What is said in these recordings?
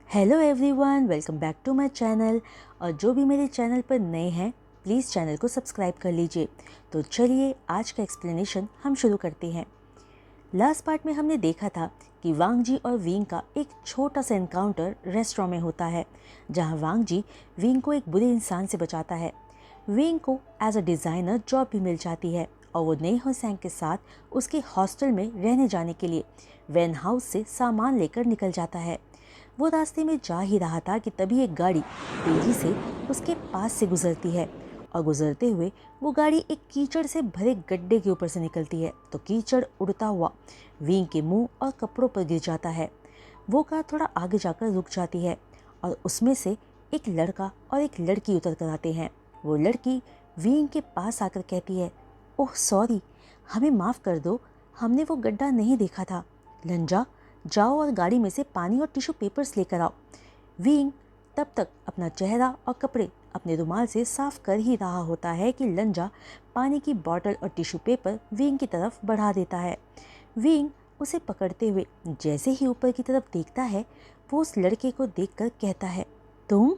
Hello everyone, welcome back to my channel. और जो भी मेरे चैनल पर नए हैं प्लीज़ चैनल को सब्सक्राइब कर लीजिए। तो चलिए आज का एक्सप्लेनेशन हम शुरू करते हैं। लास्ट पार्ट में हमने देखा था कि वांग जी और विंग का एक छोटा सा एनकाउंटर रेस्टोरेंट में होता है, जहां वांग जी विंग को एक बुरे इंसान से बचाता है। विंग को एज अ डिज़ाइनर जॉब भी मिल जाती है और वो नए होसैंग के साथ उसके हॉस्टल में रहने जाने के लिए वैन हाउस से सामान लेकर निकल जाता है। वो रास्ते में जा ही रहा था कि तभी एक गाड़ी तेजी से उसके पास से गुजरती है और गुजरते हुए वो गाड़ी एक कीचड़ से भरे गड्ढे के ऊपर से निकलती है। तो कीचड़ उड़ता हुआ विंग के मुंह और कपड़ों पर गिर जाता है। वो कार थोड़ा आगे जाकर रुक जाती है और उसमें से एक लड़का और एक लड़की उतर कर आते हैं। वो लड़की विंग के पास आकर कहती है, ओह सॉरी, हमें माफ़ कर दो, हमने वो गड्ढा नहीं देखा था। लंजा, जाओ और गाड़ी में से पानी और टिश्यू पेपर्स लेकर आओ। विंग तब तक अपना चेहरा और कपड़े अपने रुमाल से साफ कर ही रहा होता है कि लंजा पानी की बोतल और टिश्यू पेपर विंग की तरफ बढ़ा देता है। विंग उसे पकड़ते हुए जैसे ही ऊपर की तरफ देखता है, वो उस लड़के को देखकर कहता है, तुम?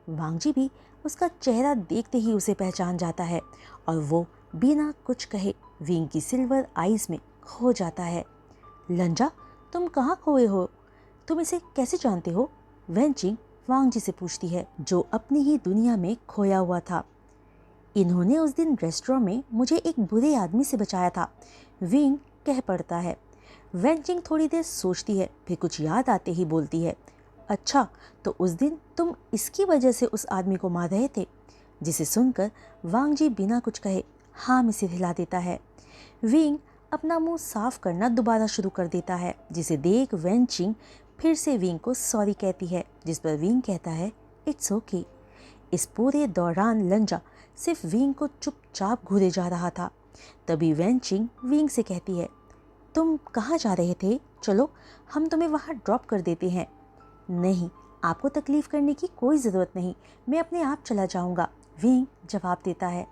वांग जी भी उसका चेहरा देखते ही उसे पहचान जाता है और वो बिना कुछ कहे विंग की सिल्वर आइज में खो जाता है। लंजा, तुम कहाँ खोए हो? तुम इसे कैसे जानते हो? वेंचिंग वांग जी से पूछती है, जो अपनी ही दुनिया में खोया हुआ था। इन्होंने उस दिन रेस्टोरेंट में मुझे एक बुरे आदमी से बचाया था, विंग कह पड़ता है। वेंचिंग थोड़ी देर सोचती है, फिर कुछ याद आते ही बोलती है, अच्छा, तो उस दिन तुम इसकी वजह से उस आदमी को मार रहे थे? जिसे सुनकर वांग जी बिना कुछ कहे हाँ में सिर हिला देता है। विंग अपना मुंह साफ करना दोबारा शुरू कर देता है, जिसे देख वेंचिंग फिर से विंग को सॉरी कहती है, जिस पर विंग कहता है, इट्स ओके। इस पूरे दौरान लंजा सिर्फ विंग को चुपचाप घूरे जा रहा था। तभी वेंचिंग विंग से कहती है, तुम कहाँ जा रहे थे? चलो हम तुम्हें वहाँ ड्रॉप कर देते हैं। नहीं, आपको तकलीफ करने की कोई ज़रूरत नहीं, मैं अपने आप चला जाऊँगा, विंग जवाब देता है।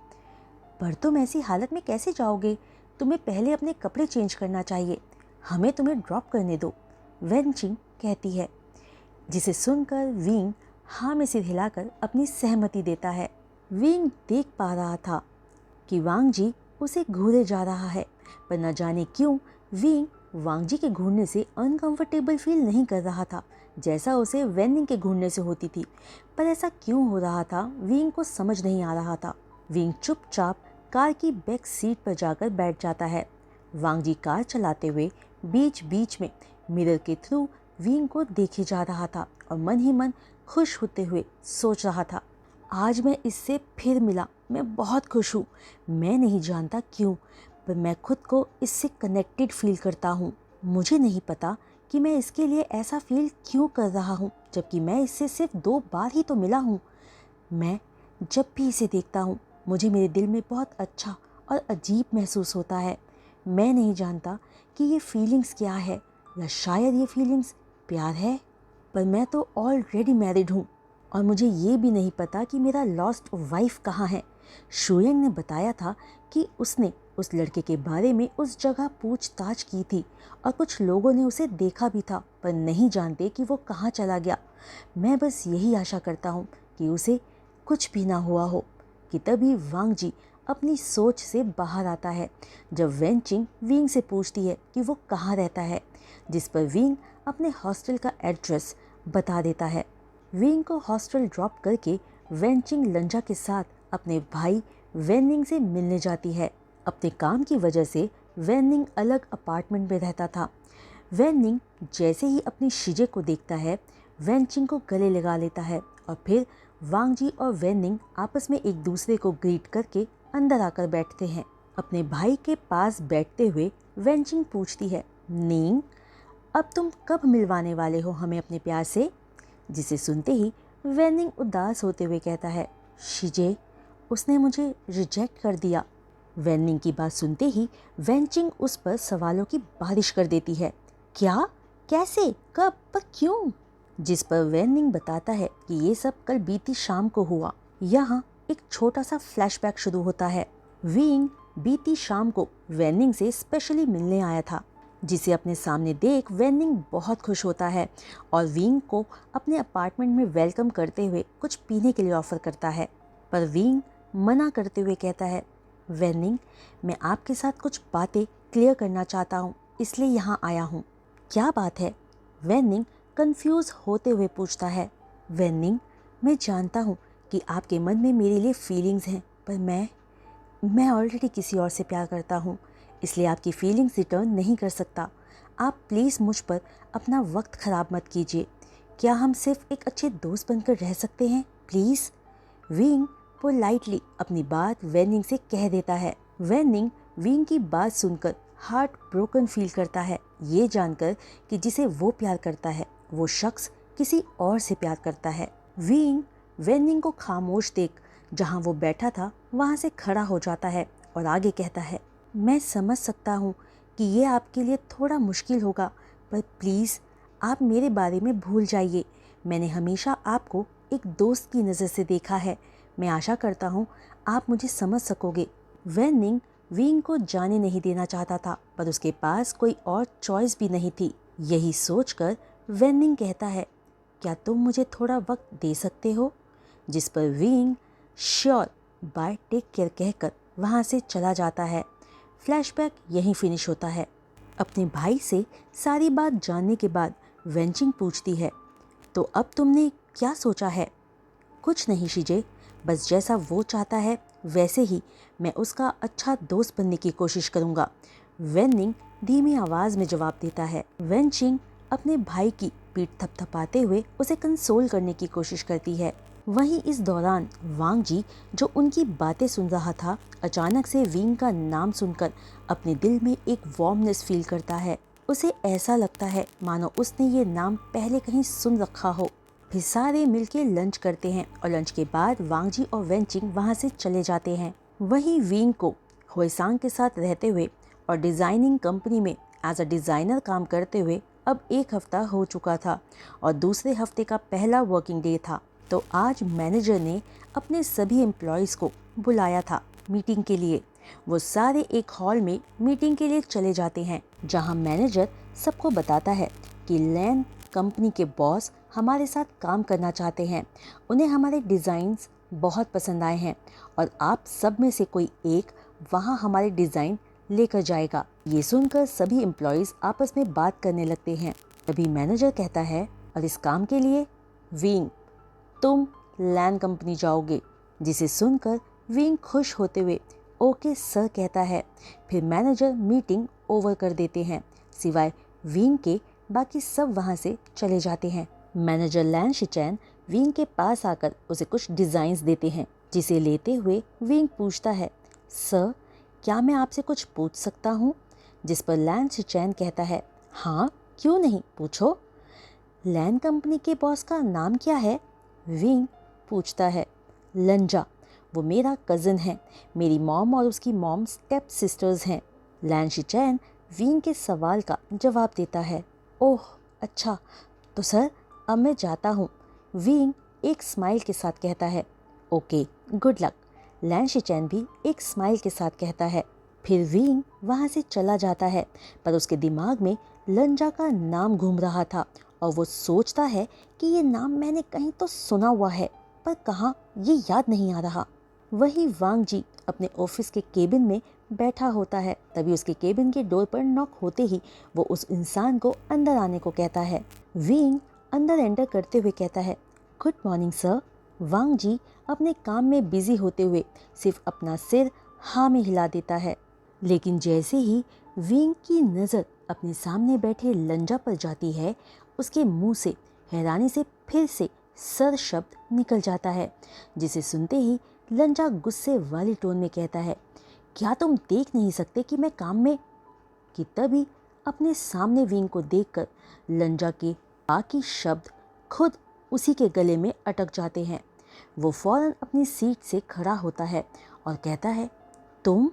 पर तुम ऐसी हालत में कैसे जाओगे? तुम्हें पहले अपने कपड़े चेंज करना चाहिए, हमें तुम्हें ड्रॉप करने दो, वेंचिंग कहती है, जिसे सुनकर विंग हाँ में सिर हिलाकर अपनी सहमति देता है। विंग देख पा रहा था कि वांग जी उसे घूरे जा रहा है, पर न जाने क्यों विंग वांग जी के घूरने से अनकंफर्टेबल फील नहीं कर रहा था, जैसा उसे वेनिंग के घूरने से होती थी। पर ऐसा क्यों हो रहा था विंग को समझ नहीं आ रहा था। विंग चुपचाप कार की बैक सीट पर जाकर बैठ जाता है। वांग जी कार चलाते हुए बीच बीच में मिरर के थ्रू विंग को देखे जा रहा था और मन ही मन खुश होते हुए सोच रहा था, आज मैं इससे फिर मिला, मैं बहुत खुश हूँ। मैं नहीं जानता क्यों, पर मैं खुद को इससे कनेक्टेड फील करता हूँ। मुझे नहीं पता कि मैं इसके लिए ऐसा फील क्यों कर रहा हूँ, जबकि मैं इससे सिर्फ 2 बार ही तो मिला हूँ। मैं जब भी इसे देखता हूँ मुझे मेरे दिल में बहुत अच्छा और अजीब महसूस होता है। मैं नहीं जानता कि ये फीलिंग्स क्या है, या शायद ये फीलिंग्स प्यार है। पर मैं तो ऑलरेडी मैरिड हूँ और मुझे ये भी नहीं पता कि मेरा लॉस्ट वाइफ कहाँ है। शुयंग ने बताया था कि उसने उस लड़के के बारे में उस जगह पूछताछ की थी और कुछ लोगों ने उसे देखा भी था, पर नहीं जानते कि वो कहाँ चला गया। मैं बस यही आशा करता हूँ कि उसे कुछ भी ना हुआ हो। कि तभी वांग जी अपनी सोच से बाहर आता है, जब वेंचिंग विंग से पूछती है कि वो कहाँ रहता है, जिस पर विंग अपने हॉस्टल का एड्रेस बता देता है। विंग को हॉस्टल ड्रॉप करके वेंचिंग लंजा के साथ अपने भाई वेनिंग से मिलने जाती है। अपने काम की वजह से वेनिंग अलग अपार्टमेंट में रहता था। वेनिंग जैसे ही अपनी शीजे को देखता है, वेंचिंग को गले लगा लेता है और फिर वांग जी और वेनिंग आपस में एक दूसरे को ग्रीट करके अंदर आकर बैठते हैं। अपने भाई के पास बैठते हुए वेंचिंग पूछती है, नींग, अब तुम कब मिलवाने वाले हो हमें अपने प्यार से? जिसे सुनते ही वेनिंग उदास होते हुए कहता है, शीजे, उसने मुझे रिजेक्ट कर दिया। वेनिंग की बात सुनते ही वेंचिंग उस पर सवालों की बारिश कर देती है। क्या? कैसे? कब? पर क्यों? जिस पर वेनिंग बताता है कि ये सब कल बीती शाम को हुआ। यहाँ एक छोटा सा फ्लैशबैक शुरू होता है। विंग बीती शाम को वेनिंग से स्पेशली मिलने आया था। जिसे अपने सामने देख वेनिंग बहुत खुश होता है और विंग को अपने अपार्टमेंट में वेलकम करते हुए कुछ पीने के लिए ऑफर करता है। पर विंग मना करते हुए कहता है, वेनिंग, मैं आपके साथ कुछ बातें क्लियर करना चाहता हूँ, इसलिए यहाँ आया हूँ। क्या बात है? वेनिंग कंफ्यूज होते हुए पूछता है। वेनिंग, मैं जानता हूँ कि आपके मन में मेरे लिए फीलिंग्स हैं, पर मैं ऑलरेडी किसी और से प्यार करता हूँ, इसलिए आपकी फीलिंग्स रिटर्न नहीं कर सकता। आप प्लीज़ मुझ पर अपना वक्त ख़राब मत कीजिए। क्या हम सिर्फ एक अच्छे दोस्त बनकर रह सकते हैं, प्लीज़? विंग पोलाइटली अपनी बात वेनिंग से कह देता है। वेनिंग विंग की बात सुनकर हार्ट ब्रोकन फील करता है, ये जानकर कि जिसे वो प्यार करता है वो शख्स किसी और से प्यार करता है। विंग वेनिंग को खामोश देख जहाँ वो बैठा था वहाँ से खड़ा हो जाता है और आगे कहता है, मैं समझ सकता हूँ कि ये आपके लिए थोड़ा मुश्किल होगा, पर प्लीज़ आप मेरे बारे में भूल जाइए। मैंने हमेशा आपको एक दोस्त की नज़र से देखा है। मैं आशा करता हूँ आप मुझे समझ सकोगे। वेनिंग विंग को जाने नहीं देना चाहता था, पर उसके पास कोई और चॉइस भी नहीं थी। यही सोचकर वेनिंग कहता है, क्या तुम मुझे थोड़ा वक्त दे सकते हो? जिस पर विंग श्योर, बाय टेक केयर कहकर वहाँ से चला जाता है। फ्लैशबैक यहीं फिनिश होता है। अपने भाई से सारी बात जानने के बाद वेंचिंग पूछती है, तो अब तुमने क्या सोचा है? कुछ नहीं शीजे, बस जैसा वो चाहता है वैसे ही मैं उसका अच्छा दोस्त बनने की कोशिश करूँगा। वेनिंग धीमी आवाज़ में जवाब देता है। वेंचिंग अपने भाई की पीठ थपथपाते हुए उसे कंसोल करने की कोशिश करती है। वहीं इस दौरान वांग जी, जो उनकी बातें सुन रहा था, अचानक से विंग का नाम सुनकर अपने दिल में एक वार्मनेस फील करता है। उसे ऐसा लगता है मानो उसने ये नाम पहले कहीं सुन रखा हो। फिर सारे मिलके लंच करते हैं और लंच के बाद वांग जी और वेंचिंग वहाँ से चले जाते हैं। वहीं विंग को होइसांग के साथ रहते हुए और डिज़ाइनिंग कंपनी में एज अ डिज़ाइनर काम करते हुए अब 1 हफ्ता हो चुका था और दूसरे हफ्ते का पहला वर्किंग डे था। तो आज मैनेजर ने अपने सभी एम्प्लॉयज़ को बुलाया था मीटिंग के लिए। वो सारे एक हॉल में मीटिंग के लिए चले जाते हैं, जहां मैनेजर सबको बताता है कि लैन कंपनी के बॉस हमारे साथ काम करना चाहते हैं। उन्हें हमारे डिज़ाइंस बहुत पसंद आए हैं और आप सब में से कोई एक वहां हमारे डिज़ाइन लेकर जाएगा। ये सुनकर सभी एम्प्लॉयज़ आपस में बात करने लगते हैं। तभी मैनेजर कहता है, और इस काम के लिए विंग, तुम लैन कंपनी जाओगे। जिसे सुनकर विंग खुश होते हुए ओके सर कहता है। फिर मैनेजर मीटिंग ओवर कर देते हैं। सिवाय विंग के बाकी सब वहाँ से चले जाते हैं। मैनेजर लैन शिचैन विंग के पास आकर उसे कुछ डिज़ाइंस देते हैं, जिसे लेते हुए विंग पूछता है, सर क्या मैं आपसे कुछ पूछ सकता हूँ? जिस पर लैन शिचैन कहता है, हाँ क्यों नहीं, पूछो। लैन कंपनी के बॉस का नाम क्या है? विंग पूछता है। लंजा, वो मेरा कज़न है। मेरी मॉम और उसकी मॉम स्टेप सिस्टर्स हैं। लैन शिचैन विंग के सवाल का जवाब देता है। ओह अच्छा, तो सर अब मैं जाता हूँ। विंग एक स्माइल के साथ कहता है। Okay, good luck. Lan Xichen भी एक स्माइल के साथ कहता है। फिर विंग वहाँ से चला जाता है, पर उसके दिमाग में लंजा का नाम घूम रहा था और वो सोचता है कि ये नाम मैंने कहीं तो सुना हुआ है, पर कहाँ ये याद नहीं आ रहा। वही वांग जी अपने ऑफिस के केबिन में बैठा होता है। तभी उसके केबिन के डोर पर नॉक होते ही वो उस इंसान को अंदर आने को कहता है। विंग अंदर एंटर करते हुए कहता है, गुड मॉर्निंग सर। वांग जी अपने काम में बिजी होते हुए सिर्फ अपना सिर हाँ में हिला देता है। लेकिन जैसे ही विंग की नज़र अपने सामने बैठे लंजा पर जाती है, उसके मुंह से हैरानी से फिर से सर शब्द निकल जाता है, जिसे सुनते ही लंजा गुस्से वाली टोन में कहता है, क्या तुम देख नहीं सकते कि मैं काम में? कि तभी अपने सामने विंग को देखकर लंजा के बाकी शब्द खुद उसी के गले में अटक जाते हैं। वो फौरन अपनी सीट से खड़ा होता है और कहता है, तुम?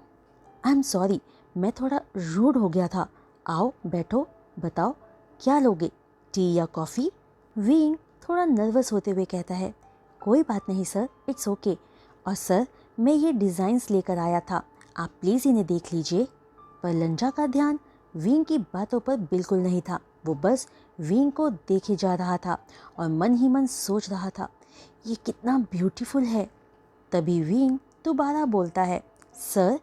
आई एम सॉरी, मैं थोड़ा रूड हो गया था। आओ बैठो, बताओ क्या लोगे, टी या कॉफ़ी? विंग थोड़ा नर्वस होते हुए कहता है, कोई बात नहीं सर, इट्स ओके। और सर मैं ये डिज़ाइंस लेकर आया था, आप प्लीज़ इन्हें देख लीजिए। पर लंजा का ध्यान विंग की बातों पर बिल्कुल नहीं था। वो बस विंग को देखे जा रहा था और मन ही मन सोच रहा था, ये कितना ब्यूटीफुल है। तभी विंग दोबारा बोलता है, सर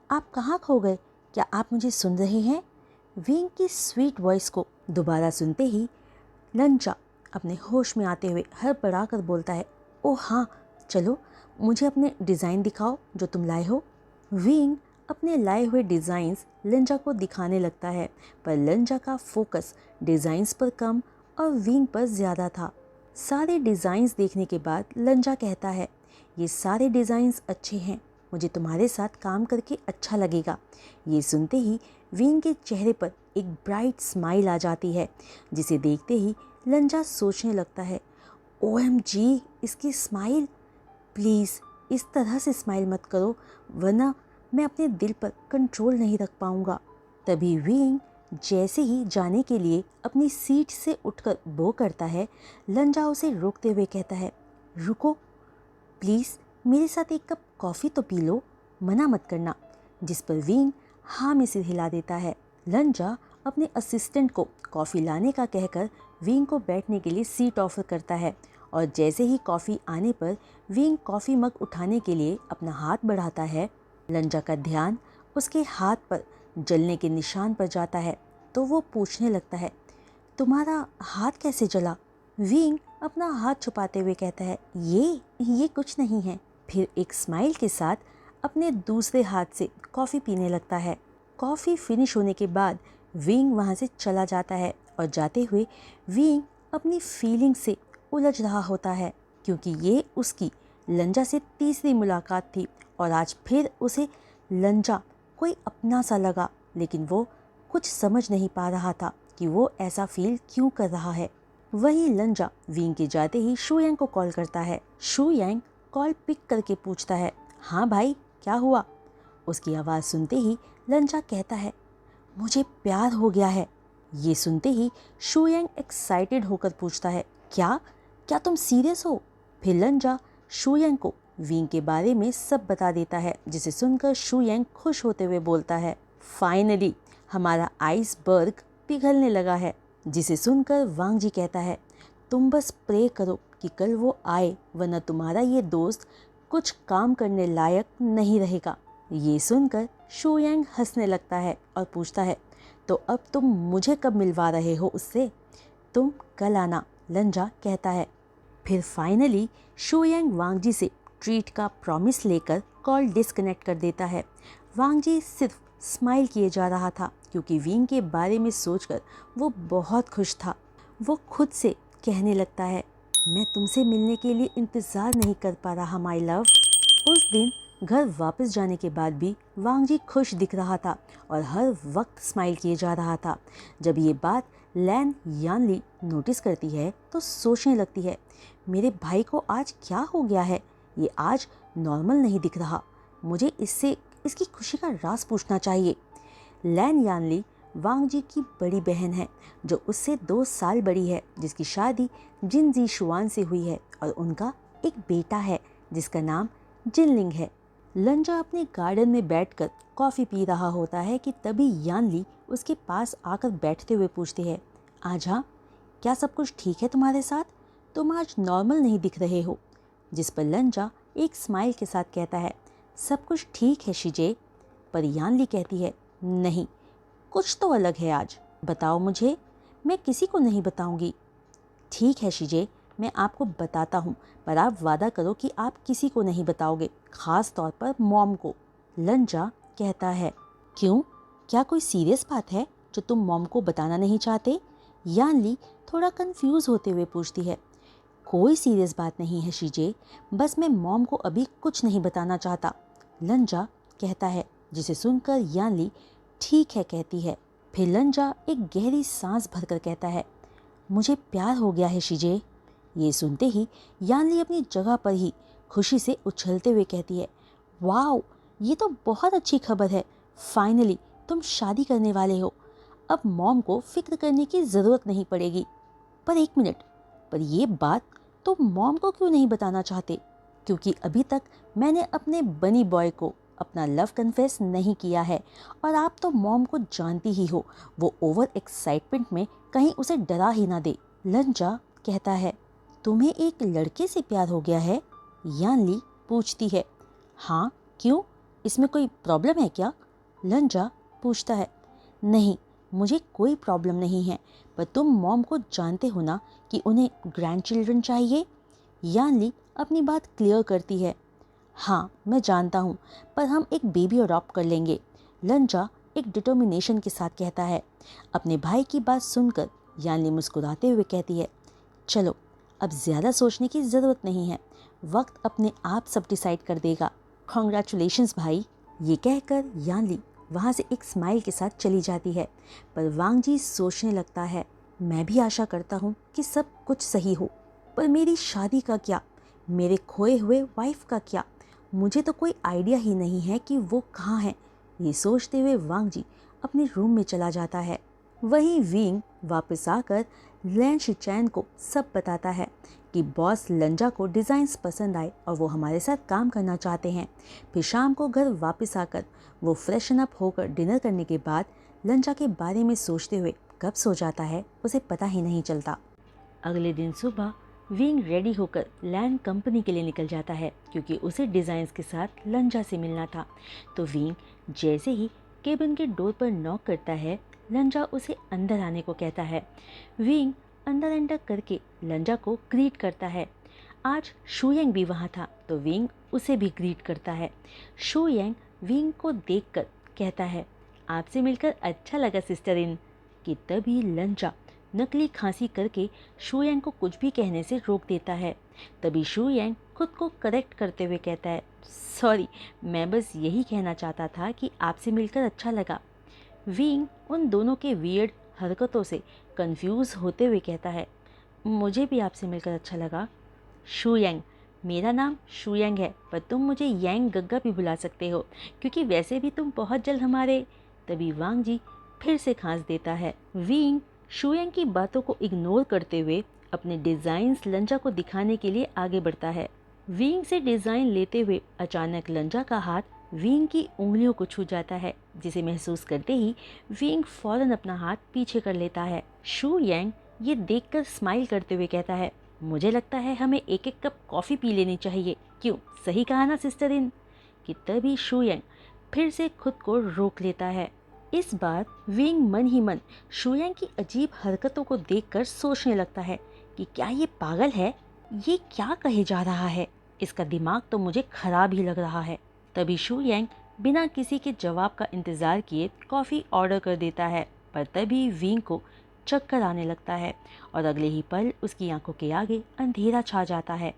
आप कहाँ खो गए, क्या आप मुझे सुन रहे हैं? विंग की स्वीट वॉइस को दोबारा सुनते ही लंचा अपने होश में आते हुए हड़बड़ा कर बोलता है, ओह हाँ, चलो मुझे अपने डिज़ाइन दिखाओ जो तुम लाए हो। विंग अपने लाए हुए डिज़ाइंस लंजा को दिखाने लगता है, पर लंजा का फोकस डिज़ाइंस पर कम और विंग पर ज़्यादा था। सारे डिज़ाइंस देखने के बाद लंजा कहता है, ये सारे डिज़ाइंस अच्छे हैं, मुझे तुम्हारे साथ काम करके अच्छा लगेगा। ये सुनते ही विंग के चेहरे पर एक ब्राइट स्माइल आ जाती है, जिसे देखते ही लंजा सोचने लगता है, OMG, इसकी स्माइल, प्लीज़ इस तरह से स्माइल मत करो वरना मैं अपने दिल पर कंट्रोल नहीं रख पाऊंगा। तभी विंग जैसे ही जाने के लिए अपनी सीट से उठकर बो करता है, लंजा उसे रोकते हुए कहता है, रुको प्लीज़, मेरे साथ एक कप कॉफ़ी तो पी लो, मना मत करना। जिस पर विंग हाँ में सिर हिला देता है। लंजा अपने असिस्टेंट को कॉफ़ी लाने का कहकर विंग को बैठने के लिए सीट ऑफर करता है और जैसे ही कॉफ़ी आने पर विंग कॉफ़ी मग उठाने के लिए अपना हाथ बढ़ाता है। लंजा का ध्यान उसके हाथ पर जलने के निशान पर जाता है तो वो पूछने लगता है, तुम्हारा हाथ कैसे जला? विंग अपना हाथ छुपाते हुए कहता है, ये कुछ नहीं है। फिर एक स्माइल के साथ अपने दूसरे हाथ से कॉफ़ी पीने लगता है। कॉफ़ी फिनिश होने के बाद विंग वहाँ से चला जाता है और जाते हुए विंग अपनी फीलिंग से उलझ रहा होता है, क्योंकि ये उसकी लंजा से तीसरी मुलाकात थी और आज फिर उसे लंजा कोई अपना सा लगा, लेकिन वो कुछ समझ नहीं पा रहा था कि वो ऐसा फील क्यों कर रहा है। वही लंजा विंग के जाते ही शुयांग को कॉल करता है। शुयांग कॉल पिक करके पूछता है, हाँ भाई क्या हुआ? उसकी आवाज़ सुनते ही लंजा कहता है, मुझे प्यार हो गया है। ये सुनते ही शुयांग एक्साइटेड होकर पूछता है, क्या क्या तुम सीरियस हो? फिर लंजा शुयांग को विंग के बारे में सब बता देता है, जिसे सुनकर शुयांग खुश होते हुए बोलता है, फाइनली हमारा आइसबर्ग पिघलने लगा है। जिसे सुनकर वांग जी कहता है, तुम बस प्रे करो कि कल वो आए, वरना तुम्हारा ये दोस्त कुछ काम करने लायक नहीं रहेगा। ये सुनकर शुयांग हंसने लगता है और पूछता है, तो अब तुम मुझे कब मिलवा रहे हो उससे? तुम कल आना, लंजा कहता है। फिर फाइनली शुयांग वांग जी से ट्रीट का प्रॉमिस लेकर कॉल डिस्कनेक्ट कर देता है। वांग जी सिर्फ स्माइल किए जा रहा था, क्योंकि विंग के बारे में सोचकर वो बहुत खुश था। वो खुद से कहने लगता है, मैं तुमसे मिलने के लिए इंतज़ार नहीं कर पा रहा माय लव। उस दिन घर वापस जाने के बाद भी वांग जी खुश दिख रहा था और हर वक्त स्माइल किए जा रहा था। जब ये बात लैन यानली नोटिस करती है तो सोचने लगती है, मेरे भाई को आज क्या हो गया है, ये आज नॉर्मल नहीं दिख रहा, मुझे इससे इसकी खुशी का राज पूछना चाहिए। लैन यानली वांग जी की बड़ी बहन है जो उससे 2 साल बड़ी है, जिसकी शादी जिन जी शुआन से हुई है और उनका एक बेटा है जिसका नाम जिनलिंग है। लंजा अपने गार्डन में बैठकर कॉफ़ी पी रहा होता है कि तभी यानली उसके पास आकर बैठते हुए पूछती है, आजा, क्या सब कुछ ठीक है तुम्हारे साथ? तुम आज नॉर्मल नहीं दिख रहे हो। जिस पर लंजा एक स्माइल के साथ कहता है, सब कुछ ठीक है शिजे। पर यानली कहती है, नहीं, कुछ तो अलग है आज, बताओ मुझे। मैं किसी को नहीं बताऊंगी। ठीक है शिजे, मैं आपको बताता हूँ, पर आप वादा करो कि आप किसी को नहीं बताओगे, खास तौर पर मॉम को। लंजा कहता है, क्यों, क्या कोई सीरियस बात है जो तुम मॉम को बताना नहीं चाहते? यानली थोड़ा कंफ्यूज होते हुए पूछती है। कोई सीरियस बात नहीं है शिजे, बस मैं मॉम को अभी कुछ नहीं बताना चाहता, लंजा कहता है। जिसे सुनकर यानली ठीक है कहती है। फिर लंजा एक गहरी सांस भरकर कहता है, मुझे प्यार हो गया है शिजे। ये सुनते ही यानली अपनी जगह पर ही खुशी से उछलते हुए कहती है, वाओ, ये तो बहुत अच्छी खबर है, फाइनली तुम शादी करने वाले हो, अब मॉम को फिक्र करने की ज़रूरत नहीं पड़ेगी। पर एक मिनट, पर ये बात तुम मॉम को क्यों नहीं बताना चाहते? क्योंकि अभी तक मैंने अपने बनी बॉय को अपना लव कन्फेस नहीं किया है और आप तो मॉम को जानती ही हो, वो ओवर एक्साइटमेंट में कहीं उसे डरा ही ना दे। लंजा कहता है, तुम्हें एक लड़के से प्यार हो गया है? यानली पूछती है। हाँ, क्यों? इसमें कोई प्रॉब्लम है क्या? लंजा पूछता है। नहीं, मुझे कोई प्रॉब्लम नहीं है, पर तुम मॉम को जानते हो ना कि उन्हें ग्रैंड चिल्ड्रन चाहिए। यानली अपनी बात क्लियर करती है। हाँ, मैं जानता हूँ, पर हम एक बेबी अडॉप्ट कर लेंगे, लंजा एक डिटर्मिनेशन के साथ कहता है। अपने भाई की बात सुनकर यानली मुस्कुराते हुए कहती है, चलो अब ज़्यादा सोचने की ज़रूरत नहीं है, वक्त अपने आप सब डिसाइड कर देगा। कॉन्ग्रेचुलेशंस भाई। ये कहकर यानली वहाँ से एक स्माइल के साथ चली जाती है, पर वांगजी सोचने लगता है, मैं भी आशा करता हूँ कि सब कुछ सही हो, पर मेरी शादी का क्या, मेरे खोए हुए वाइफ का क्या? मुझे तो कोई आइडिया ही नहीं है कि वो कहाँ है। ये सोचते हुए वांगजी अपने रूम में चला जाता है। वहीं विंग वापस आकर लैन शिचैन को सब बताता है कि बॉस लंजा को डिज़ाइंस पसंद आए और वो हमारे साथ काम करना चाहते हैं। फिर शाम को घर वापस आकर वो फ्रेशन अप होकर डिनर करने के बाद लंजा के बारे में सोचते हुए कब सो जाता है उसे पता ही नहीं चलता। अगले दिन सुबह विंग रेडी होकर लैंड कंपनी के लिए निकल जाता है क्योंकि उसे डिज़ाइंस के साथ लंजा से मिलना था। तो विंग जैसे ही केबिन के डोर पर नॉक करता है, लंजा उसे अंदर आने को कहता है। विंग अंदर एंटर करके लंजा को ग्रीट करता है। आज शुयेंग भी वहाँ था तो विंग उसे भी ग्रीट करता है। शुयेंग विंग को देखकर कहता है, आपसे मिलकर अच्छा लगा सिस्टर इन। कि तभी लंजा नकली खांसी करके शुयेंग को कुछ भी कहने से रोक देता है। तभी शुयेंग खुद को करेक्ट करते हुए कहता है, सॉरी, मैं बस यही कहना चाहता था कि आपसे मिलकर अच्छा लगा। विंग उन दोनों के वियर्ड हरकतों से कंफ्यूज होते हुए कहता है, मुझे भी आपसे मिलकर अच्छा लगा। शुयेंग, मेरा नाम शुयेंग है, पर तुम मुझे यांग गग्गा भी बुला सकते हो क्योंकि वैसे भी तुम बहुत जल्द हमारे। तभी वांगजी फिर से खांस देता है। विंग शुयेंग की बातों को इग्नोर करते हुए अपने डिज़ाइंस लंजा को दिखाने के लिए आगे बढ़ता है। विंग से डिज़ाइन लेते हुए अचानक लंजा का हाथ विंग की उंगलियों को छू जाता है, जिसे महसूस करते ही विंग फौरन अपना हाथ पीछे कर लेता है। शुयेंग ये देखकर स्माइल करते हुए कहता है, मुझे लगता है हमें एक एक कप कॉफ़ी पी लेनी चाहिए, क्यों, सही कहा ना सिस्टर इन। कि तभी शुयेंग फिर से खुद को रोक लेता है। इस बार विंग मन ही मन शुयेंग की अजीब हरकतों को देखकर सोचने लगता है कि क्या ये पागल है, ये क्या कहे जा रहा है, इसका दिमाग तो मुझे खराब ही लग रहा है। तभी शुयेंग बिना किसी के जवाब का इंतज़ार किए कॉफ़ी ऑर्डर कर देता है, पर तभी विंग को चक्कर आने लगता है और अगले ही पल उसकी आंखों के आगे अंधेरा छा जाता है।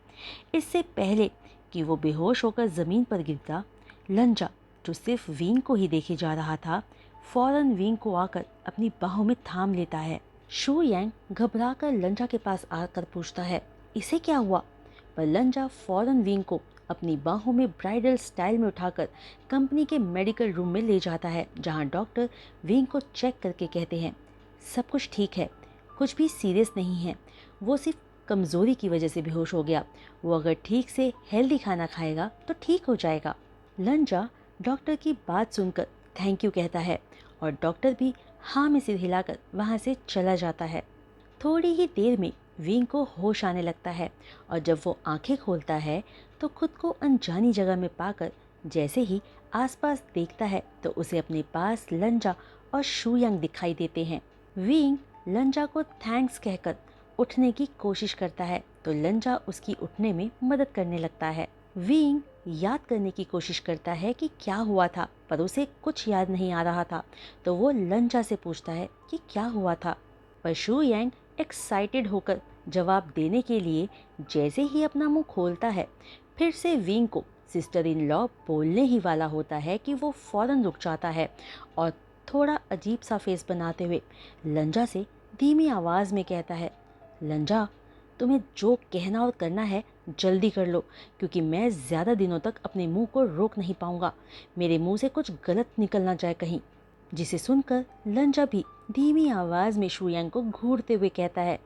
इससे पहले कि वो बेहोश होकर ज़मीन पर गिरता, लंजा जो सिर्फ विंग को ही देखे जा रहा था, फौरन विंग को आकर अपनी बाहों में थाम लेता है। शुयेंग घबराकर लंजा के पास आकर पूछता है, इसे क्या हुआ? पर लंजा फौरन विंग को अपनी बाहों में ब्राइडल स्टाइल में उठाकर कंपनी के मेडिकल रूम में ले जाता है, जहां डॉक्टर विंग को चेक करके कहते हैं, सब कुछ ठीक है, कुछ भी सीरियस नहीं है, वो सिर्फ कमज़ोरी की वजह से बेहोश हो गया, वो अगर ठीक से हेल्दी खाना खाएगा तो ठीक हो जाएगा। लंजा डॉक्टर की बात सुनकर थैंक यू कहता है और डॉक्टर भी हाँ में सिर हिलाकर वहाँ से चला जाता है। थोड़ी ही देर में विंग को होश आने लगता है और जब वो आंखें खोलता है तो खुद को अनजानी जगह में पाकर जैसे ही आसपास देखता है तो उसे अपने पास लंजा और शुयेंग दिखाई देते हैं। विंग लंजा को थैंक्स कहकर उठने की कोशिश करता है तो लंजा उसकी उठने में मदद करने लगता है। विंग याद करने की कोशिश करता है कि क्या हुआ था, पर उसे कुछ याद नहीं आ रहा था, तो वो लंजा से पूछता है कि क्या हुआ था। पर शुयेंग एक्साइटेड होकर जवाब देने के लिए जैसे ही अपना मुंह खोलता है, फिर से विंग को सिस्टर इन लॉ बोलने ही वाला होता है कि वो फौरन रुक जाता है और थोड़ा अजीब सा फेस बनाते हुए लंजा से धीमी आवाज़ में कहता है, लंजा, तुम्हें जो कहना और करना है जल्दी कर लो, क्योंकि मैं ज़्यादा दिनों तक अपने मुंह को रोक नहीं पाऊंगा, मेरे मुंह से कुछ गलत निकल ना जाए कहीं। जिसे सुनकर लंजा भी धीमी आवाज़ में शुयेंग को घूरते हुए कहता है,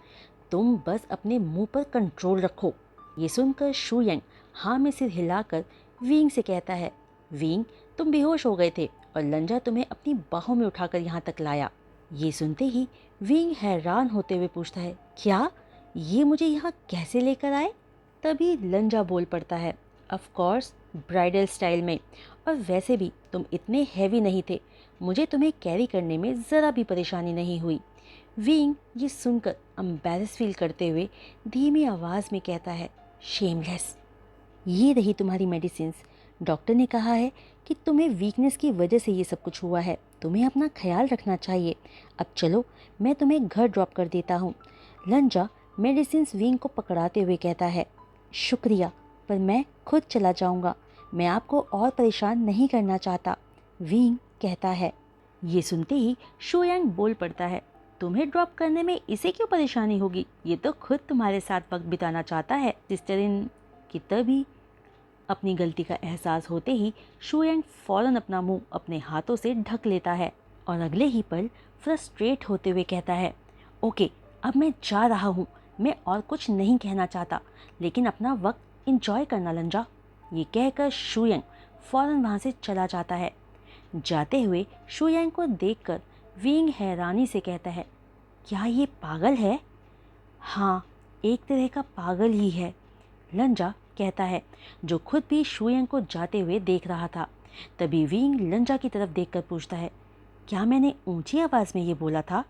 तुम बस अपने मुंह पर कंट्रोल रखो। ये सुनकर शुयेंग हाँ में सिर हिलाकर विंग से कहता है, विंग, तुम बेहोश हो गए थे और लंजा तुम्हें अपनी बाहों में उठाकर यहाँ तक लाया। ये सुनते ही विंग हैरान होते हुए पूछता है, क्या ये मुझे यहाँ कैसे लेकर आए? तभी लंजा बोल पड़ता है, ऑफ कोर्स ब्राइडल स्टाइल में, और वैसे भी तुम इतने हैवी नहीं थे, मुझे तुम्हें कैरी करने में ज़रा भी परेशानी नहीं हुई। विंग ये सुनकर एम्बैरेस फील करते हुए धीमी आवाज़ में कहता है, शेमलेस। ये रही तुम्हारी मेडिसिन्स। डॉक्टर ने कहा है कि तुम्हें वीकनेस की वजह से ये सब कुछ हुआ है, तुम्हें अपना ख्याल रखना चाहिए। अब चलो, मैं तुम्हें घर ड्रॉप कर देता हूँ। लंजा मेडिसिन्स विंग को पकड़ाते हुए कहता है, शुक्रिया, पर मैं खुद चला जाऊँगा, मैं आपको और परेशान नहीं करना चाहता। विंग कहता है। ये सुनते ही शोयांग बोल पड़ता है, तुम्हें ड्रॉप करने में इसे क्यों परेशानी होगी, ये तो खुद तुम्हारे साथ वक्त बिताना चाहता है सिस्टर इन की। तभी अपनी गलती का एहसास होते ही शोयांग फौरन अपना मुंह अपने हाथों से ढक लेता है और अगले ही पल फ्रस्ट्रेट होते हुए कहता है, ओके, अब मैं जा रहा हूँ, मैं और कुछ नहीं कहना चाहता, लेकिन अपना वक्त इंजॉय करना लंजा। ये कहकर शोयांग फौरन वहाँ से चला जाता है। जाते हुए शोयांग को देखकर विंग हैरानी से कहता है, क्या ये पागल है? हाँ, एक तरह का पागल ही है, लंजा कहता है, जो खुद भी शोयांग को जाते हुए देख रहा था। तभी विंग लंजा की तरफ देखकर पूछता है, क्या मैंने ऊंची आवाज़ में ये बोला था?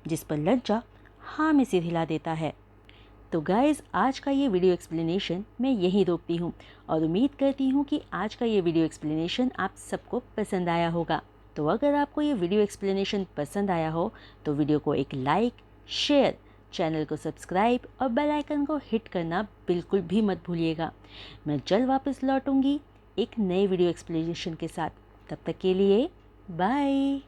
जिस पर लंजा हाँ में सिर हिला देता है। तो गाइज़, आज का ये वीडियो एक्सप्लेनेशन मैं यहीं रोकती हूँ और उम्मीद करती हूँ कि आज का ये वीडियो एक्सप्लेनेशन आप सबको पसंद आया होगा। तो अगर आपको ये वीडियो एक्सप्लेनेशन पसंद आया हो तो वीडियो को एक लाइक, शेयर, चैनल को सब्सक्राइब और बेल आइकन को हिट करना बिल्कुल भी मत भूलिएगा। मैं जल्द वापस लौटूंगी एक नए वीडियो एक्सप्लेनेशन के साथ। तब तक के लिए बाय।